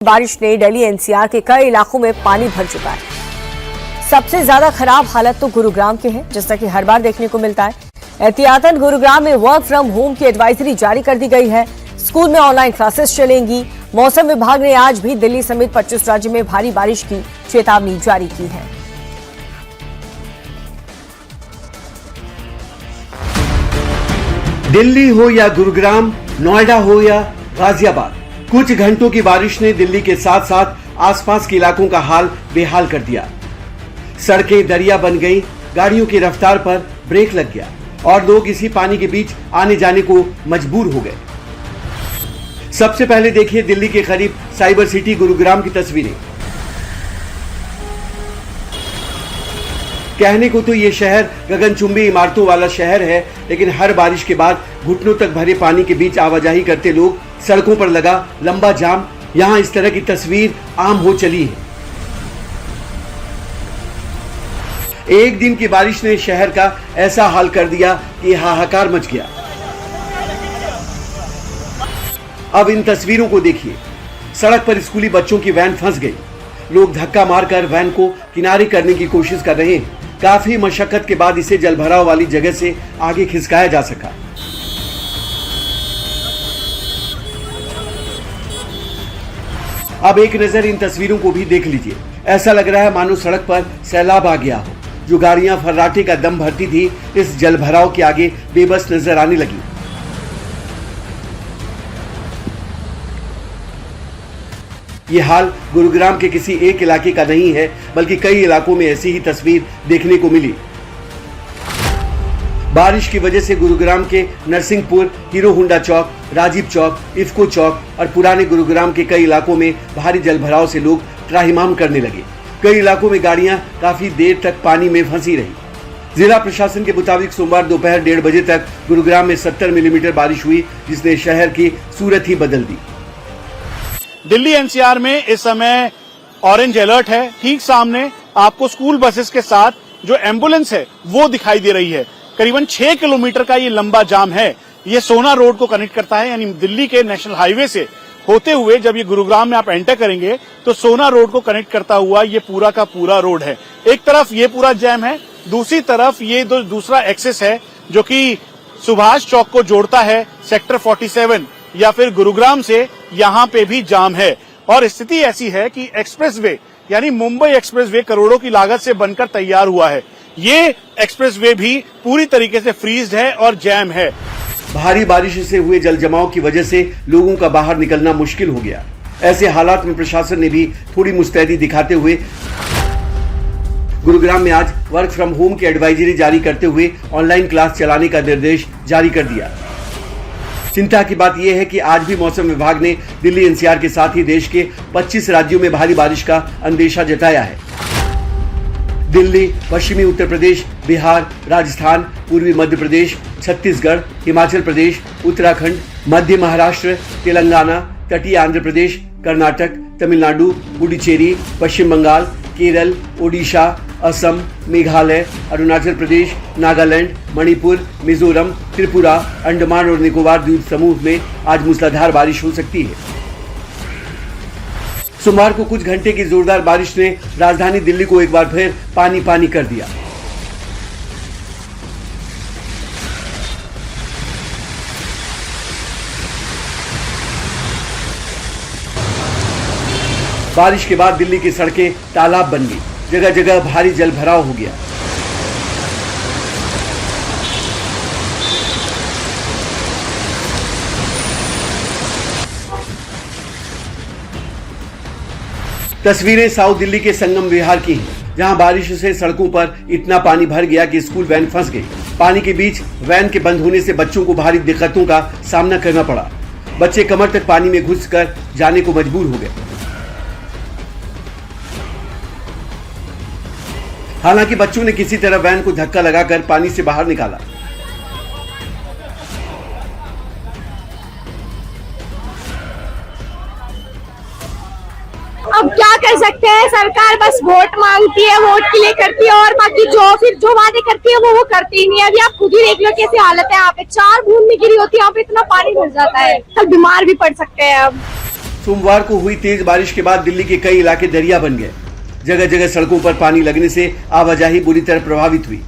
बारिश ने दिल्ली एनसीआर के कई इलाकों में पानी भर चुका है। सबसे ज्यादा खराब हालत तो गुरुग्राम के है, जैसा कि हर बार देखने को मिलता है। एहतियातन गुरुग्राम में वर्क फ्रॉम होम की एडवाइजरी जारी कर दी गई है। स्कूल में ऑनलाइन क्लासेस चलेंगी। मौसम विभाग ने आज भी दिल्ली समेत 25 राज्यों में भारी बारिश की चेतावनी जारी की है। दिल्ली हो या गुरुग्राम, नोएडा हो या गाजियाबाद, कुछ घंटों की बारिश ने दिल्ली के साथ साथ आसपास के इलाकों का हाल बेहाल कर दिया। सड़कें दरिया बन गईं, गाड़ियों की रफ्तार पर ब्रेक लग गया और लोग इसी पानी के बीच आने जाने को मजबूर हो गए। सबसे पहले देखिए दिल्ली के करीब साइबर सिटी गुरुग्राम की तस्वीरें। कहने को तो ये शहर गगनचुंबी इमारतों वाला शहर है, लेकिन हर बारिश के बाद घुटनों तक भरे पानी के बीच आवाजाही करते लोग, सड़कों पर लगा लंबा जाम, यहां इस तरह की तस्वीर आम हो चली है। एक दिन की बारिश ने शहर का ऐसा हाल कर दिया कि हाहाकार मच गया। अब इन तस्वीरों को देखिए। सड़क पर स्कूली बच्चों की वैन फंस गई। लोग धक्का मारकर वैन को किनारे करने की कोशिश कर रहे हैं। काफी मशक्कत के बाद इसे जलभराव वाली जगह से आगे खिसकाया जा सका। अब एक नजर इन तस्वीरों को भी देख लीजिए। ऐसा लग रहा है मानो सड़क पर सैलाब आ गया हो। जो गाड़ियां फर्राटे का दम भरती थी, इस जलभराव के आगे बेबस नजर आने लगी। ये हाल गुरुग्राम के किसी एक इलाके का नहीं है, बल्कि कई इलाकों में ऐसी ही तस्वीर देखने को मिली। बारिश की वजह से गुरुग्राम के नरसिंहपुर, हीरो होंडा चौक, राजीव चौक, इफ्को चौक और पुराने गुरुग्राम के कई इलाकों में भारी जलभराव से लोग त्राहिमाम करने लगे। कई इलाकों में गाड़ियां काफी देर तक पानी में फंसी रही। जिला प्रशासन के मुताबिक सोमवार दोपहर 1:30 बजे तक गुरुग्राम में 70 मिलीमीटर बारिश हुई, जिसने शहर की सूरत ही बदल दी। दिल्ली एनसीआर में इस समय ऑरेंज अलर्ट है। ठीक सामने आपको स्कूल बसेस के साथ जो एम्बुलेंस है वो दिखाई दे रही है। करीबन 6 किलोमीटर का ये लंबा जाम है। ये सोना रोड को कनेक्ट करता है, यानी दिल्ली के नेशनल हाईवे से होते हुए जब ये गुरुग्राम में आप एंटर करेंगे तो सोना रोड को कनेक्ट करता हुआ ये पूरा का पूरा रोड है। एक तरफ ये पूरा जैम है, दूसरी तरफ ये दूसरा एक्सेस है जो कि सुभाष चौक को जोड़ता है सेक्टर 47 या फिर गुरुग्राम से। यहाँ पे भी जाम है और स्थिति ऐसी है कि एक्सप्रेसवे यानी मुंबई एक्सप्रेसवे करोड़ों की लागत से बनकर तैयार हुआ है। ये एक्सप्रेसवे भी पूरी तरीके से फ्रीज्ड है और जैम है। भारी बारिश से हुए जल जमाव की वजह से लोगों का बाहर निकलना मुश्किल हो गया। ऐसे हालात में प्रशासन ने भी थोड़ी मुस्तैदी दिखाते हुए गुरुग्राम में आज वर्क फ्रॉम होम की एडवाइजरी जारी करते हुए ऑनलाइन क्लास चलाने का निर्देश जारी कर दिया। चिंता की बात यह है कि आज भी मौसम विभाग ने दिल्ली एनसीआर के साथ ही देश के 25 राज्यों में भारी बारिश का अंदेशा जताया है। दिल्ली, पश्चिमी उत्तर प्रदेश, बिहार, राजस्थान, पूर्वी मध्य प्रदेश, छत्तीसगढ़, हिमाचल प्रदेश, उत्तराखंड, मध्य महाराष्ट्र, तेलंगाना, तटीय आंध्र प्रदेश, कर्नाटक, तमिलनाडु, पुडुचेरी, पश्चिम बंगाल, केरल, ओडिशा, असम, मेघालय, अरुणाचल प्रदेश, नागालैंड, मणिपुर, मिजोरम, त्रिपुरा, अंडमान और निकोबार द्वीप समूह में आज मूसलाधार बारिश हो सकती है। सोमवार को कुछ घंटे की जोरदार बारिश ने राजधानी दिल्ली को एक बार फिर पानी पानी कर दिया। बारिश के बाद दिल्ली की सड़कें तालाब बन गई। जगह जगह भारी जलभराव हो गया। तस्वीरें साउथ दिल्ली के संगम विहार की हैं, जहां बारिश से सड़कों पर इतना पानी भर गया कि स्कूल वैन फंस गई। पानी के बीच वैन के बंद होने से बच्चों को भारी दिक्कतों का सामना करना पड़ा। बच्चे कमर तक पानी में घुसकर जाने को मजबूर हो गए। हालांकि बच्चों ने किसी तरह वैन को धक्का लगाकर पानी से बाहर निकाला। अब क्या कर सकते हैं, सरकार बस वोट मांगती है, वोट के लिए करती है और बाकी जो वादे करती है वो करती ही नहीं है। अभी आप खुद ही देख लो कैसी हालत है यहाँ पे, 4 बूंद में गिरी होती है, यहाँ पे इतना पानी भर जाता है, तब बीमार भी पड़ सकते हैं। अब सोमवार को हुई तेज बारिश के बाद दिल्ली के कई इलाके दरिया बन गए। जगह जगह सड़कों पर पानी लगने से आवाजाही बुरी तरह प्रभावित हुई।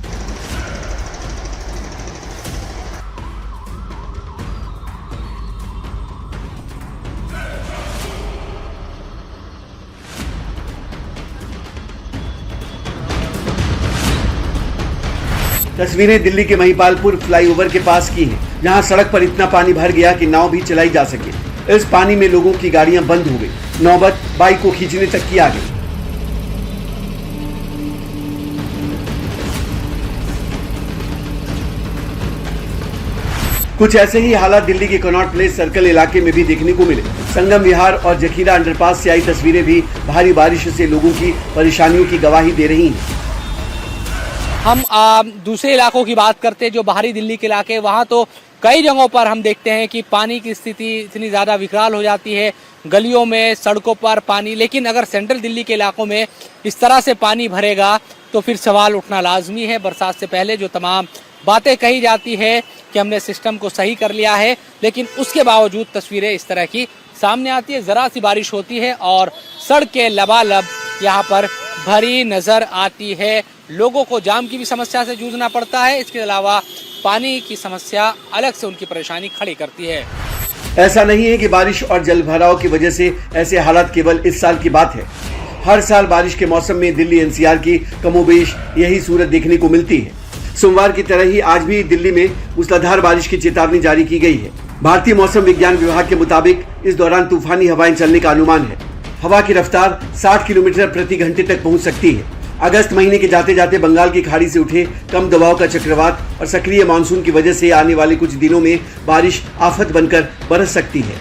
तस्वीरें दिल्ली के महिपालपुर फ्लाईओवर के पास की हैं, जहां सड़क पर इतना पानी भर गया कि नाव भी चलाई जा सके। इस पानी में लोगों की गाड़ियां बंद हो गई। नौबत बाइक को खींचने तक की आ गई। कुछ ऐसे ही हालात दिल्ली के कनॉट प्लेस सर्कल इलाके में भी देखने को मिले। संगम विहार और जखीरा अंडरपास से आई तस्वीरें भी भारी बारिश से लोगों की परेशानियों की गवाही दे रही हैं। हम दूसरे इलाकों की बात करते हैं जो बाहरी दिल्ली के इलाके, वहाँ तो कई जगहों पर हम देखते हैं कि पानी की स्थिति इतनी ज़्यादा विकराल हो जाती है, गलियों में, सड़कों पर पानी। लेकिन अगर सेंट्रल दिल्ली के इलाकों में इस तरह से पानी भरेगा तो फिर सवाल उठना लाजमी है। बरसात से पहले जो तमाम बातें कही जाती है कि हमने सिस्टम को सही कर लिया है, लेकिन उसके बावजूद तस्वीरें इस तरह की सामने आती है। ज़रा सी बारिश होती है और सड़कें लबालब यहाँ पर भरी नजर आती है। लोगों को जाम की भी समस्या से जूझना पड़ता है। इसके अलावा पानी की समस्या अलग से उनकी परेशानी खड़ी करती है। ऐसा नहीं है कि बारिश और जल भराव की वजह से ऐसे हालात केवल इस साल की बात है। हर साल बारिश के मौसम में दिल्ली एनसीआर की कमोबेश यही सूरत देखने को मिलती है। सोमवार की तरह ही आज भी दिल्ली में मूसलाधार बारिश की चेतावनी जारी की गई है। भारतीय मौसम विज्ञान विभाग के मुताबिक इस दौरान तूफानी हवाएं चलने का अनुमान है। हवा की रफ्तार 60 किलोमीटर प्रति घंटे तक पहुंच सकती है। अगस्त महीने के जाते जाते बंगाल की खाड़ी से उठे कम दबाव का चक्रवात और सक्रिय मानसून की वजह से आने वाले कुछ दिनों में बारिश आफत बनकर बरस सकती है।